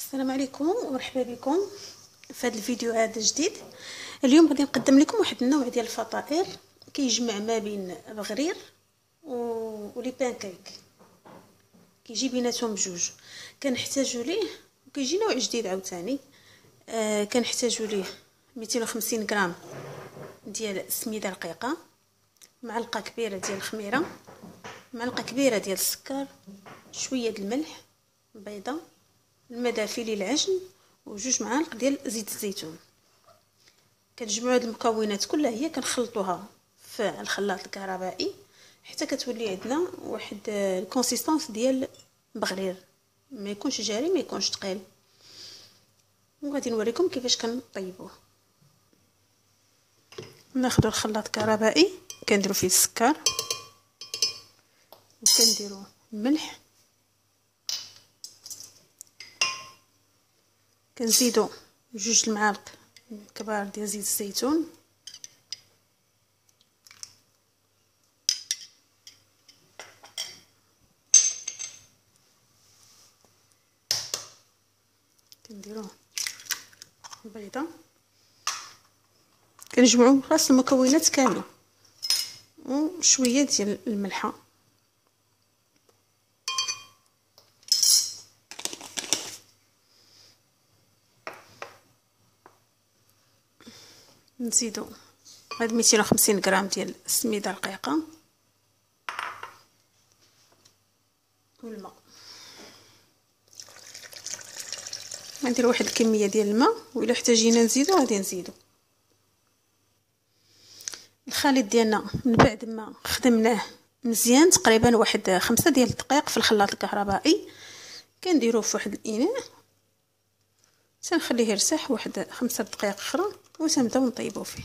السلام عليكم ومرحبا بكم في هذا الفيديو هذا جديد. اليوم غادي نقدم لكم واحد النوع ديال الفطائر كيجمع ما بين البغرير ولي بانكيك، كيجي بيناتهم بجوج. كنحتاجوا ليه وكيجي نوع جديد عاوتاني. كنحتاجوا ليه 250 غرام ديال السميده رقيقه، معلقه كبيره ديال الخميره، معلقه كبيره ديال السكر، شويه ديال الملح، بيضه، الماء دافي للعجن، وجوج معالق ديال زيت الزيتون. كنجمعوا هاد المكونات كلها هي كنخلطوها في الخلاط الكهربائي حتى كتولي عندنا واحد الكونسيستانس ديال بغرير، ما يكونش جاري ما يكونش ثقيل. وغادي نوريكم كيفاش كنطيبوه. ناخذ الخلاط الكهربائي كنديروا فيه السكر وكنديروا الملح، كنزيدوا جوج المعالق كبار ديال زيت الزيتون، كنديروا البيضه، كنجمعوا راس المكونات كامل وشويه ديال الملحه. نزيدوا هاد 250 غرام ديال السميده رقيقه والماء. غندير واحد الكميه ديال الماء، والا احتاجينا نزيدو غادي نزيدو. الخليط ديالنا من بعد ما خدمناه مزيان تقريبا واحد 5 ديال الدقائق في الخلاط الكهربائي، كنديروه في واحد الاناء تنخليه يرتاح واحد 5 دقائق اخرى وتنبداو نطيبوه فيه.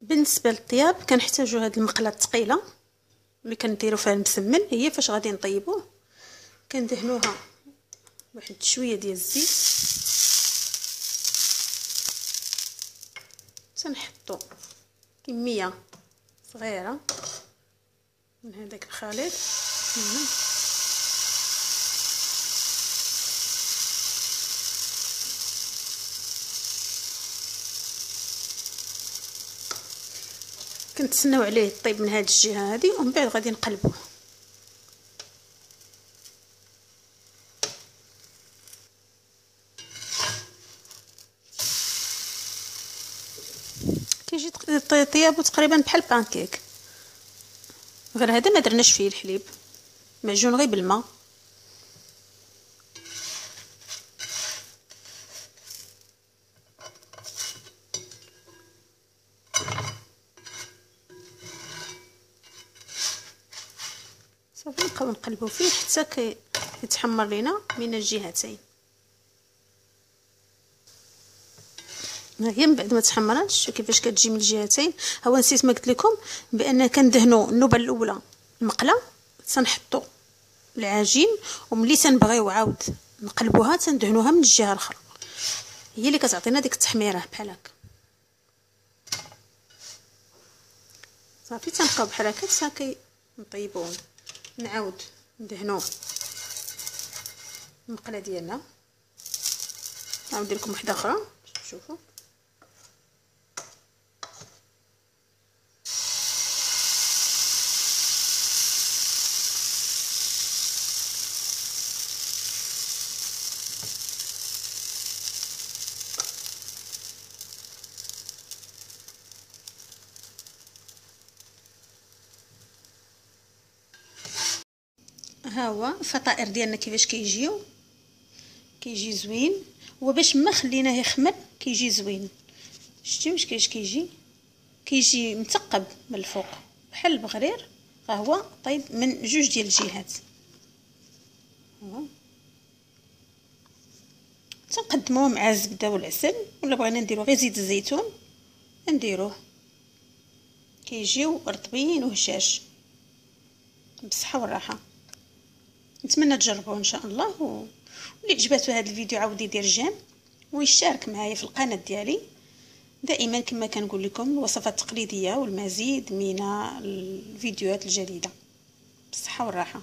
بالنسبه للطياب كنحتاجوا هاد المقله الثقيله اللي كنديروا فيها المسمن، هي فاش غادي نطيبوه. كندهنوها واحد شويه ديال الزيت، تنحطوا كميه صغيره من هذاك الخليط هنا، كنتسناو عليه يطيب من هذه الجهه هذه، ومن بعد غادي نقلبوه. كيجي طيابو تقريبا بحال بانكيك، غير هذا ما درناش فيه الحليب، معجون غير بالماء. صافي نبقاو نقلبو فيه حتى كيتحمر لينا من الجهتين. هي من بعد ما تحمرات شوفوا كيفاش كتجي من الجهتين. هو نسيت ما قلت لكم بان كندهنوا النوبه الاولى المقله، تنحطوا العجين، وملي تنبغيو عاود نقلبوها تندهنوها من الجهه الاخرى، هي اللي كتعطينا ديك التحميره بحال هكا. صافي تنبقاو بحال هكا حتى كنطيبوه. نعاود ندهنوا المقله ديالنا، نعاود ندير لكم وحده اخرى شوفوا. ها هو الفطائر ديالنا كيفاش كيجي زوين، وباش ما خليناه يخمر كيجي زوين. شتي واش كيجي مثقب من الفوق بحال البغرير. ها هو طيب من جوج ديال الجهات. تنقدموه مع الزبده والعسل، ولا بغينا نديرو غير زيت الزيتون نديروه، كيجيو رطبين وهشاش بالصحه والراحه. نتمنى تجربوه ان شاء الله، واللي عجباتو هذا الفيديو عاود يدير جيم ويشارك معايا في القناه ديالي. دائما كما كنقول لكم الوصفات التقليديه والمزيد من الفيديوهات الجديده بالصحه والراحه.